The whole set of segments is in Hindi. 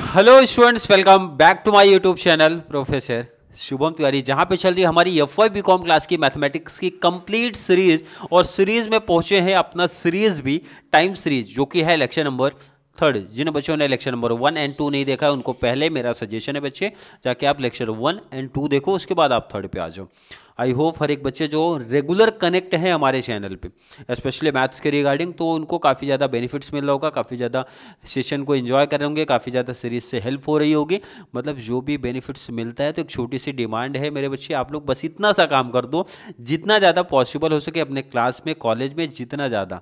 Hello students, welcome back to my YouTube channel professor Shubham Tiwari, जहां पे चल रही है हमारी एफ.वाई बीकॉम क्लास की मैथमेटिक्स की कंप्लीट सीरीज। और सीरीज में पहुंचे हैं अपना सीरीज भी टाइम सीरीज, जो कि है लेक्चर नंबर 3। जिन बच्चों ने लेक्चर नंबर 1 एंड 2 नहीं देखा है उनको पहले मेरा सजेशन है बच्चे, जाके आप लेक्चर 1 एंड 2 देखो, उसके बाद आप 3 पे आ जाओ। आई होप हर एक बच्चे जो रेगुलर कनेक्ट हैं हमारे चैनल पे, स्पेशली मैथ्स के रिगार्डिंग, तो उनको काफ़ी ज़्यादा बेनिफिट्स मिल रहा होगा, काफ़ी ज़्यादा सेशन को एंजॉय कर रहे होंगे, काफ़ी ज़्यादा सीरीज से हेल्प हो रही होगी। मतलब जो भी बेनिफिट्स मिलता है तो एक छोटी सी डिमांड है मेरे बच्चे, आप लोग बस इतना सा काम कर दो, जितना ज़्यादा पॉसिबल हो सके अपने क्लास में, कॉलेज में, जितना ज़्यादा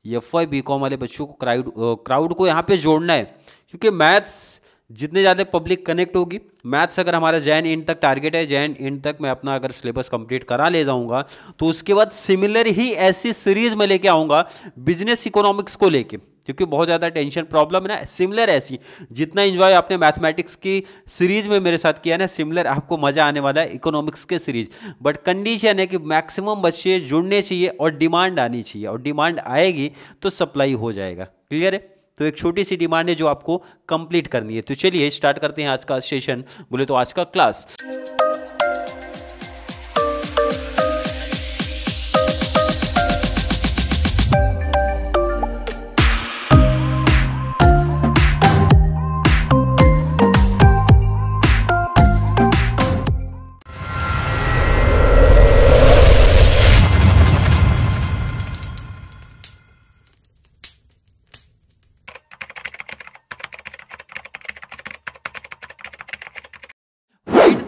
एफ.वाई बीकॉम वाले बच्चों को क्राउड को यहाँ पे जोड़ना है। क्योंकि मैथ्स जितने ज़्यादा पब्लिक कनेक्ट होगी, मैथ्स अगर हमारा जैन एंड तक टारगेट है, जैन एंड तक मैं अपना अगर सिलेबस कंप्लीट करा ले जाऊंगा, तो उसके बाद सिमिलर ही ऐसी सीरीज में लेके आऊँगा बिजनेस इकोनॉमिक्स को लेके, क्योंकि बहुत ज़्यादा टेंशन प्रॉब्लम है ना। सिमिलर ऐसी जितना एंजॉय आपने मैथमेटिक्स की सीरीज में मेरे साथ किया ना, सिमिलर आपको मज़ा आने वाला है इकोनॉमिक्स के सीरीज। बट कंडीशन है कि मैक्सिमम बच्चे जुड़ने चाहिए और डिमांड आनी चाहिए, और डिमांड आएगी तो सप्लाई हो जाएगा। क्लियर है? तो एक छोटी सी डिमांड है जो आपको कंप्लीट करनी है। तो चलिए स्टार्ट करते हैं आज का सेशन, बोले तो आज का class.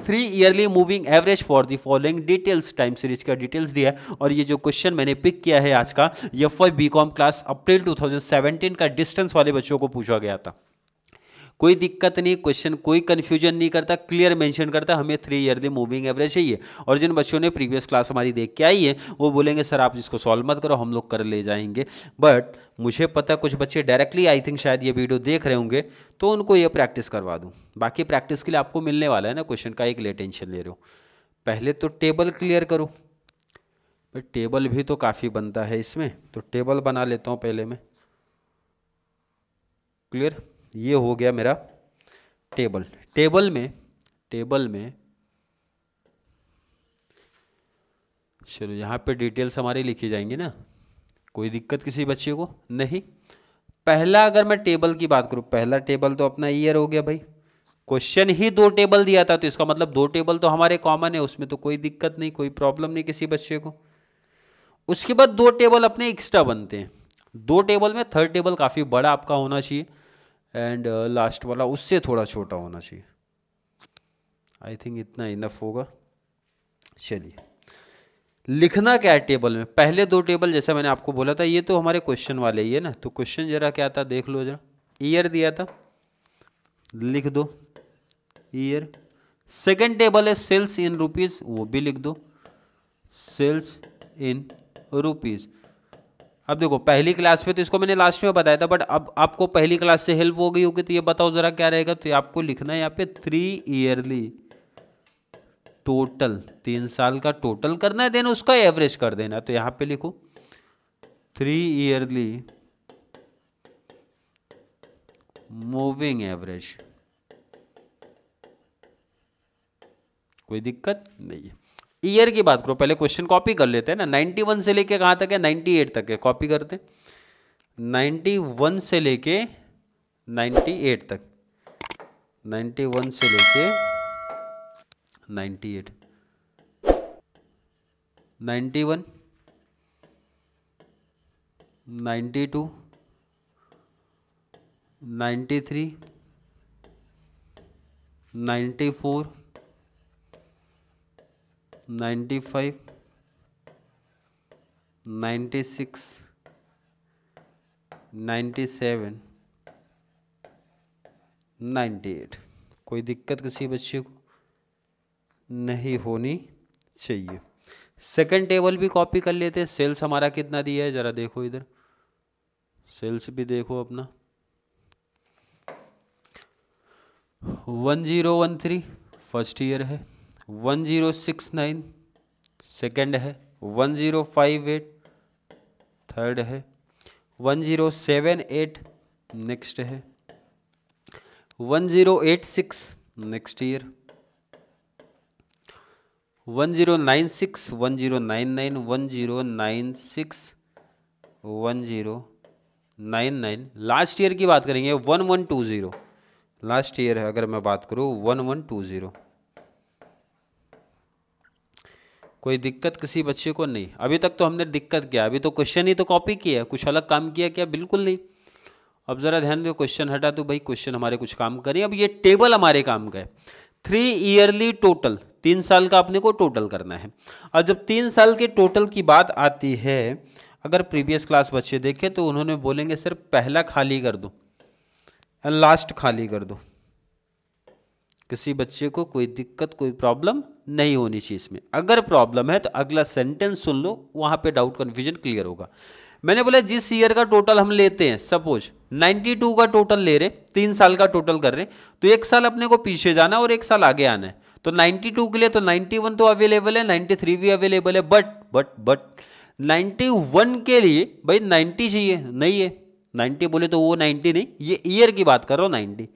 Three yearly moving average for the following details, time series का डिटेल्स दिया है। और ये जो क्वेश्चन मैंने पिक किया है आज का, एफ.वाई बीकॉम क्लास अप्रैल 2017 का डिस्टेंस वाले बच्चों को पूछा गया था। कोई दिक्कत नहीं, क्वेश्चन कोई कंफ्यूजन नहीं करता, क्लियर मेंशन करता हमें 3 ईयरली मूविंग एवरेज चाहिए। और जिन बच्चों ने प्रीवियस क्लास हमारी देख के आई है वो बोलेंगे सर आप जिसको सॉल्व मत करो, हम लोग कर ले जाएंगे। बट मुझे पता कुछ बच्चे डायरेक्टली आई थिंक शायद ये वीडियो देख रहे होंगे, तो उनको ये प्रैक्टिस करवा दूँ। बाकी प्रैक्टिस के लिए आपको मिलने वाला है ना क्वेश्चन का, एक ले टेंशन ले रहे हो। पहले तो टेबल क्लियर करो, बट टेबल भी तो काफ़ी बनता है इसमें, तो टेबल बना लेता हूँ पहले मैं। क्लियर? ये हो गया मेरा टेबल। टेबल में चलो यहाँ पे डिटेल्स हमारी लिखी जाएंगी ना, कोई दिक्कत किसी बच्चे को नहीं। पहला अगर मैं टेबल की बात करूँ, पहला टेबल तो अपना ईयर हो गया भाई। क्वेश्चन ही 2 टेबल दिया था, तो इसका मतलब 2 टेबल तो हमारे कॉमन है, उसमें तो कोई दिक्कत नहीं, कोई प्रॉब्लम नहीं किसी बच्चे को। उसके बाद 2 टेबल अपने एक्स्ट्रा बनते हैं। 2 टेबल में थर्ड टेबल काफ़ी बड़ा आपका होना चाहिए, एंड लास्ट वाला उससे थोड़ा छोटा होना चाहिए। आई थिंक इतना इनफ होगा। चलिए लिखना क्या है टेबल में, पहले 2 टेबल जैसा मैंने आपको बोला था, ये तो हमारे क्वेश्चन वाले ही है ना। तो क्वेश्चन जरा क्या था देख लो जरा। ईयर दिया था, लिख दो ईयर। सेकंड टेबल है सेल्स इन रुपीज, वो भी लिख दो सेल्स इन रुपीज। अब देखो पहली क्लास में तो इसको मैंने लास्ट में बताया था, बट अब आपको पहली क्लास से हेल्प हो गई होगी, तो ये बताओ जरा क्या रहेगा। तो आपको लिखना है यहाँ पे 3 ईयरली टोटल, 3 साल का टोटल करना है, देन उसका एवरेज कर देना। तो यहाँ पे लिखो 3 ईयरली मूविंग एवरेज, कोई दिक्कत नहीं है। ईयर की बात करो, पहले क्वेश्चन कॉपी कर लेते हैं ना। 91 से लेके कहाँ तक है, 98 तक है, कॉपी करते हैं। 91 से लेके 98 तक, 91 से लेके 98, 91, 92, 93, 94, 95, 96, 97, 98। कोई दिक्कत किसी बच्चे को नहीं होनी चाहिए। सेकंड टेबल भी कॉपी कर लेते हैं। सेल्स हमारा कितना दिया है जरा देखो इधर, सेल्स भी देखो अपना 1013 फर्स्ट ईयर है, 1069 सेकंड है, 1058 थर्ड है, 1078 नेक्स्ट है, 1086 नेक्स्ट ईयर, 1096, 1099, 1096, 1099। लास्ट ईयर की बात करेंगे 1120, लास्ट ईयर है अगर मैं बात करूँ 1120। कोई दिक्कत किसी बच्चे को नहीं? अभी तक तो हमने दिक्कत किया, अभी तो क्वेश्चन ही तो कॉपी किया, कुछ अलग काम किया क्या? बिल्कुल नहीं। अब जरा ध्यान दो, क्वेश्चन हटा दो भाई, क्वेश्चन हमारे कुछ काम करें। अब ये टेबल हमारे काम का है, 3 ईयरली टोटल, 3 साल का अपने को टोटल करना है। और जब 3 साल के टोटल की बात आती है, अगर प्रीवियस क्लास बच्चे देखें तो उन्होंने बोलेंगे सर पहला खाली कर दो, लास्ट खाली कर दो। किसी बच्चे को कोई दिक्कत कोई प्रॉब्लम नहीं होनी चाहिए इसमें। अगर प्रॉब्लम है तो अगला सेंटेंस सुन लो, वहां पे डाउट कन्फ्यूजन क्लियर होगा। मैंने बोला जिस ईयर का टोटल हम लेते हैं, सपोज 92 का टोटल ले रहे, 3 साल का टोटल कर रहे हैं, तो 1 साल अपने को पीछे जाना और 1 साल आगे आना है। तो 92 के लिए तो 91 तो अवेलेबल है, 93 भी अवेलेबल है, बट 91 के लिए भाई 90 चाहिए, नहीं है 90, बोले तो वो 90 नहीं, ये ईयर की बात कर रहा हूँ, 90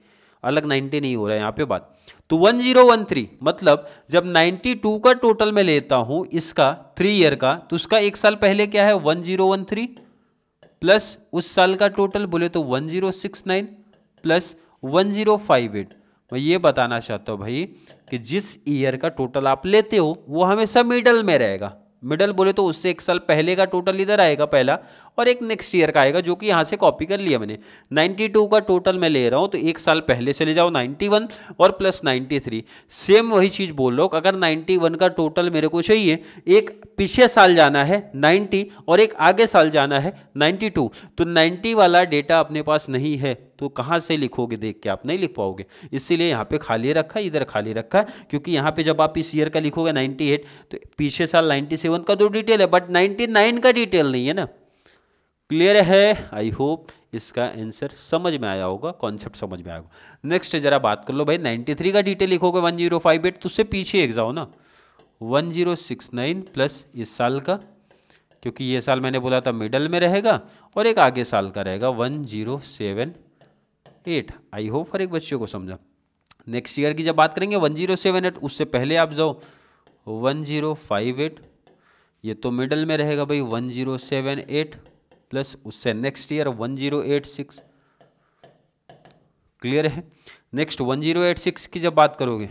अलग 90 नहीं हो रहा है यहाँ पे बात। तो 1013 मतलब जब 92 का टोटल मैं लेता हूं इसका 3 ईयर का, तो उसका 1 साल पहले क्या है 1013 प्लस उस साल का टोटल बोले तो 1069 प्लस 1058। मैं ये बताना चाहता हूं भाई कि जिस ईयर का टोटल आप लेते हो वो हमेशा मिडल में रहेगा। मिडल बोले तो उससे 1 साल पहले का टोटल इधर आएगा पहला, और एक नेक्स्ट ईयर का आएगा, जो कि यहाँ से कॉपी कर लिया मैंने। 92 का टोटल मैं ले रहा हूँ तो 1 साल पहले से ले जाओ 91 और प्लस 93, सेम वही चीज़ बोल रहा हूँ। अगर 91 का टोटल मेरे को चाहिए, एक पीछे साल जाना है 90 और एक आगे साल जाना है 92, तो 90 वाला डेटा अपने पास नहीं है तो कहाँ से लिखोगे? देख के आप नहीं लिख पाओगे, इसीलिए यहाँ पे खाली रखा है, इधर खाली रखा है, क्योंकि यहाँ पे जब आप इस ईयर का लिखोगे 98 तो पीछे साल 97 का तो डिटेल है, बट 99 का डिटेल नहीं है ना। क्लियर है? आई होप इसका आंसर समझ में आया होगा, कॉन्सेप्ट समझ में आया होगा। नेक्स्ट जरा बात कर लो भाई, 93 का डिटेल लिखोगे 1058 तो उससे पीछे एक जाओ ना, 1069 प्लस इस साल का, क्योंकि ये साल मैंने बोला था मिडल में रहेगा, और एक आगे साल का रहेगा 1078। आई होप हर एक बच्चे को समझा। नेक्स्ट ईयर की जब बात करेंगे 1078, उससे पहले आप जाओ 1058, ये तो मिडल में रहेगा भाई 1078 प्लस उससे नेक्स्ट ईयर 1086। क्लियर है? नेक्स्ट 1086 की जब बात करोगे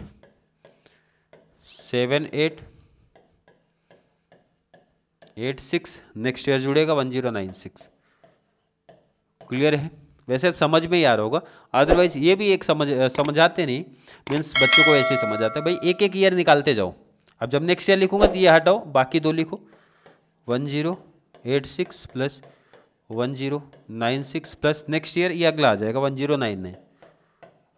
7886, नेक्स्ट ईयर जुड़ेगा 1096। क्लियर है? वैसे समझ में ही आ रहा होगा, अदरवाइज ये भी एक समझाते नहीं, मीन्स बच्चों को ऐसे ही समझ आता है भाई, एक एक ईयर निकालते जाओ। अब जब नेक्स्ट ईयर लिखूंगा तो ये हटाओ, बाकी दो लिखो, 1086 प्लस 1096 प्लस नेक्स्ट ईयर ये अगला आ जाएगा 1099,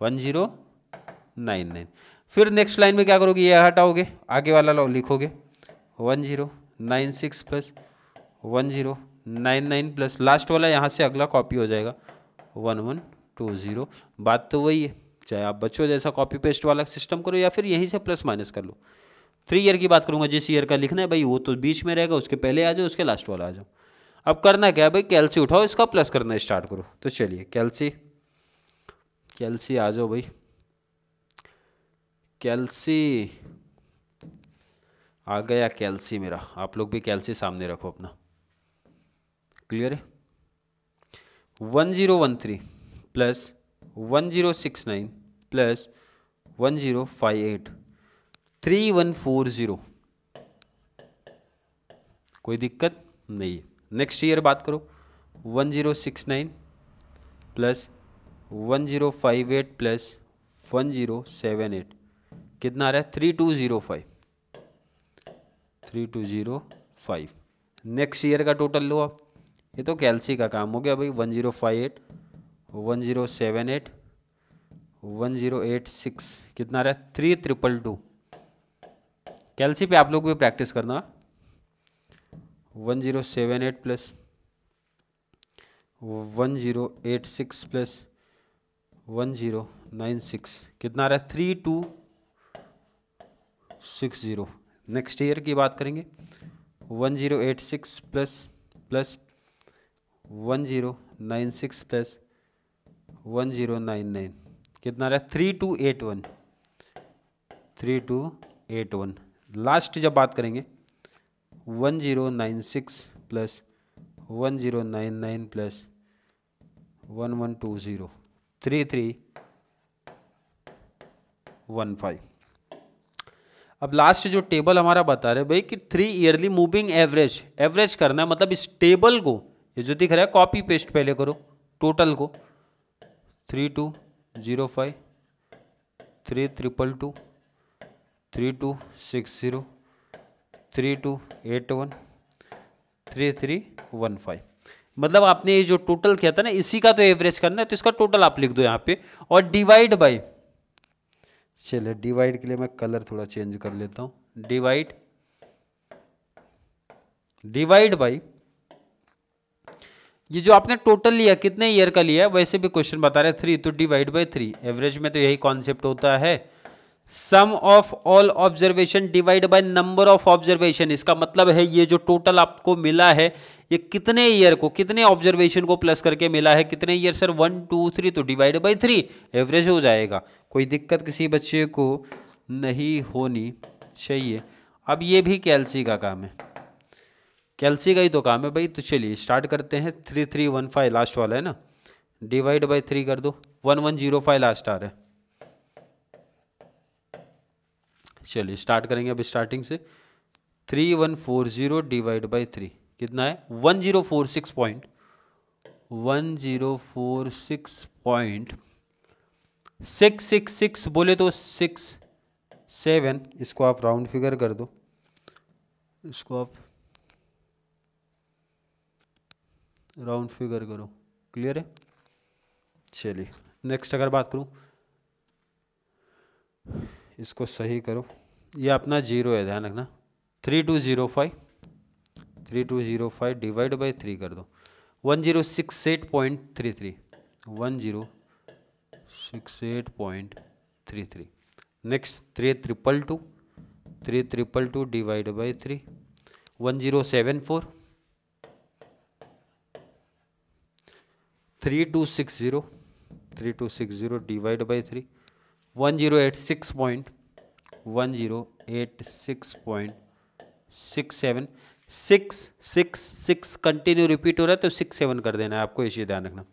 1099। फिर नेक्स्ट लाइन में क्या करोगे? ये हटाओगे, आगे वाला लिखोगे 1096 प्लस 1099 प्लस लास्ट वाला यहाँ से अगला कॉपी हो जाएगा 1120। बात तो वही है, चाहे आप बच्चों जैसा कॉपी पेस्ट वाला सिस्टम करो या फिर यहीं से प्लस माइनस कर लो। 3 ईयर की बात करूंगा, जिस ईयर का लिखना है भाई वो तो बीच में रहेगा, उसके पहले आ जाओ, उसके लास्ट वाला आ जाओ। अब करना क्या है भाई? कैलसी उठाओ, इसका प्लस करना स्टार्ट करो। तो चलिए कैलसी आ जाओ भाई, कैलसी आ गया, कैलसी मेरा। आप लोग भी कैलसी सामने रखो अपना। क्लियर है? 1013 प्लस 1069 प्लस 1058, 3140। कोई दिक्कत नहीं है। नेक्स्ट ईयर बात करो 1069 प्लस 1058 प्लस 1078, कितना आ रहा है? 3205, 3205। नेक्स्ट ईयर का टोटल लो आप, ये तो कैलसी का काम हो गया भाई। 1058, 1078, 1086, कितना आ रहा है? 3222। कैलसी पे आप लोग भी प्रैक्टिस करना। 1078 प्लस 1086 प्लस 1096, कितना आ रहा है? 3260। नेक्स्ट ईयर की बात करेंगे 1086 प्लस 1096 प्लस 1099, कितना रहा, 3281, 3281। लास्ट जब बात करेंगे 1096 प्लस 1099 प्लस 1120, 3315। अब लास्ट जो टेबल हमारा बता रहे भाई कि 3 ईयरली मूविंग एवरेज करना है, मतलब इस टेबल को ये जो दिख रहा है कॉपी पेस्ट पहले करो, टोटल को 3205, 3222, 3260, 3281, 3315। मतलब आपने ये जो टोटल किया था ना, इसी का तो एवरेज करना है, तो इसका टोटल आप लिख दो यहाँ पे और डिवाइड बाय, चलिए डिवाइड के लिए मैं कलर थोड़ा चेंज कर लेता हूँ, डिवाइड बाय ये जो आपने टोटल लिया कितने ईयर का लिया है, वैसे भी क्वेश्चन बता रहे 3, तो डिवाइड बाय 3। एवरेज में तो यही कॉन्सेप्ट होता है, sum of all observation divide by number of observation. इसका मतलब है ये जो टोटल आपको मिला है ये कितने ईयर को, कितने ऑब्जर्वेशन को प्लस करके मिला है, कितने ईयर सर 1 2 3, तो डिवाइड बाय 3 एवरेज हो जाएगा। कोई दिक्कत किसी बच्चे को नहीं होनी चाहिए। अब ये भी कैलसी का काम है, कैलसी का ही तो काम है भाई। तो चलिए स्टार्ट करते हैं, 3315 लास्ट वाला है ना, डिवाइड बाय 3 कर दो, 1105 लास्ट आ रहा है। चलिए स्टार्ट करेंगे अब स्टार्टिंग से, 3140 डिवाइड बाय 3 कितना है, 1046.666 बोले तो 67। इसको आप राउंड फिगर कर दो, इसको आप राउंड फिगर करो, क्लियर है। चलिए नेक्स्ट अगर बात करूं, इसको सही करो, ये अपना 0 है, ध्यान रखना। 3205 डिवाइड बाय 3 कर दो, 1068.33, 1068.33। Next 3222 divide by 3, 1074, 3260 divide by 3, 1086.67, 666 continue repeat हो रहा है तो 67 कर देना है आपको, इसे ध्यान रखना।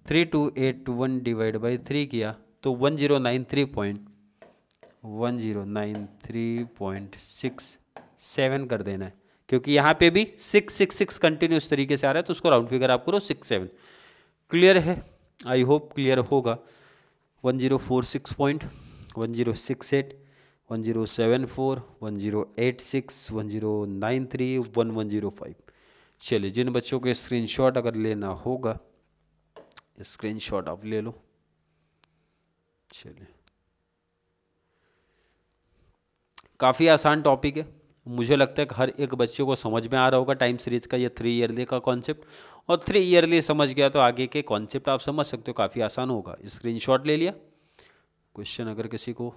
3281 डिवाइड बाय 3 किया तो 1093.67 कर देना है, क्योंकि यहाँ पे भी 666 कंटिन्यूस तरीके से आ रहा है, तो उसको राउंड फिगर आप करो 67। क्लियर है, आई होप क्लियर होगा। 1046, 1068, 1074, 1086, 1093, 1105। चलिए जिन बच्चों को स्क्रीनशॉट अगर लेना होगा, स्क्रीनशॉट आप ले लो। चलिए काफ़ी आसान टॉपिक है, मुझे लगता है कि हर एक बच्चे को समझ में आ रहा होगा टाइम सीरीज का ये 3 ईयरली का कॉन्सेप्ट, और 3 ईयरली समझ गया तो आगे के कॉन्सेप्ट आप समझ सकते हो, काफ़ी आसान होगा। स्क्रीनशॉट ले लिया। क्वेश्चन अगर किसी को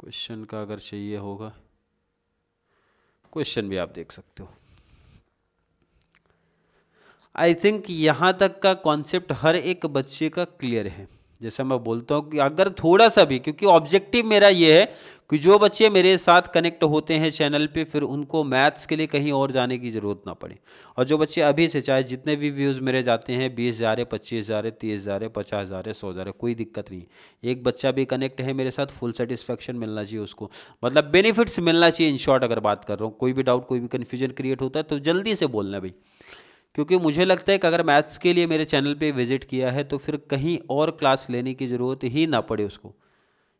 क्वेश्चन का अगर चाहिए होगा, क्वेश्चन भी आप देख सकते हो। आई थिंक यहाँ तक का कॉन्सेप्ट हर एक बच्चे का क्लियर है। जैसा मैं बोलता हूँ कि अगर थोड़ा सा भी, क्योंकि ऑब्जेक्टिव मेरा ये है कि जो बच्चे मेरे साथ कनेक्ट होते हैं चैनल पे, फिर उनको मैथ्स के लिए कहीं और जाने की ज़रूरत ना पड़े। और जो बच्चे अभी से, चाहे जितने भी व्यूज़ मेरे जाते हैं, 20,000 25,000 30,000 50,000 100,000, कोई दिक्कत नहीं। एक बच्चा भी कनेक्ट है मेरे साथ, फुल सेटिस्फैक्शन मिलना चाहिए उसको, मतलब बेनिफिट्स मिलना चाहिए। इन शॉर्ट अगर बात कर रहा हूँ, कोई भी डाउट, कोई भी कन्फ्यूजन क्रिएट होता है तो जल्दी से बोलना भाई, क्योंकि मुझे लगता है कि अगर मैथ्स के लिए मेरे चैनल पे विजिट किया है तो फिर कहीं और क्लास लेने की ज़रूरत ही ना पड़े। उसको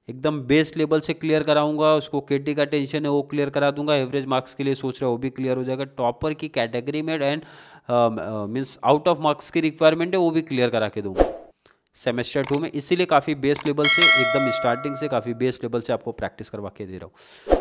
एकदम बेस लेवल से क्लियर कराऊंगा, उसको केटी का टेंशन है वो क्लियर करा दूंगा, एवरेज मार्क्स के लिए सोच रहा है वो भी क्लियर हो जाएगा, टॉपर की कैटेगरी में and means out of marks की रिक्वायरमेंट है वो भी क्लियर करा के दूंगा सेमेस्टर 2 में। इसीलिए काफ़ी बेस लेवल से, एकदम स्टार्टिंग से काफ़ी बेस लेवल से आपको प्रैक्टिस करवा के दे रहा हूँ।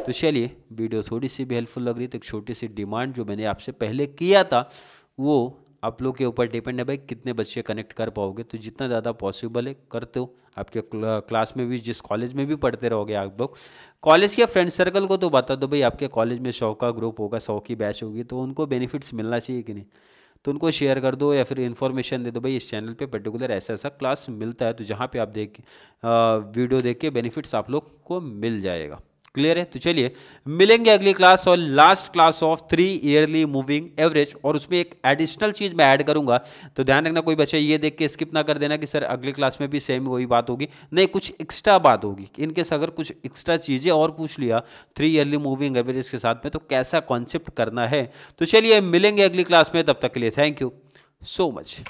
तो चलिए, वीडियो थोड़ी सी भी हेल्पफुल लग रही तो एक छोटी सी डिमांड जो मैंने आपसे पहले किया था, वो आप लोग के ऊपर डिपेंड है भाई, कितने बच्चे कनेक्ट कर पाओगे। तो जितना ज़्यादा पॉसिबल है करते हो। आपके क्लास में भी, जिस कॉलेज में भी पढ़ते रहोगे आप लोग, कॉलेज के फ्रेंड सर्कल को तो बता दो भाई, आपके कॉलेज में 100 का ग्रुप होगा, 100 की बैच होगी, तो उनको बेनिफिट्स मिलना चाहिए कि नहीं। तो उनको शेयर कर दो या फिर इन्फॉर्मेशन दे दो, भाई इस चैनल पे पर्टिकुलर ऐसा ऐसा क्लास मिलता है, तो जहाँ पे आप वीडियो देख के बेनिफिट्स आप लोग को मिल जाएगा। क्लियर है? तो चलिए मिलेंगे अगली क्लास और last class of 3 yearly moving average, और उसमें एक एडिशनल चीज मैं ऐड करूंगा, तो ध्यान रखना कोई बच्चा ये देख के स्किप ना कर देना कि सर अगली क्लास में भी सेम वही बात होगी, नहीं कुछ एक्स्ट्रा बात होगी। इनकेस अगर कुछ एक्स्ट्रा चीजें और पूछ लिया 3 ईयरली मूविंग एवरेज के साथ में, तो कैसा कॉन्सेप्ट करना है। तो चलिए मिलेंगे अगली क्लास में, तब तक के लिए थैंक यू सो मच।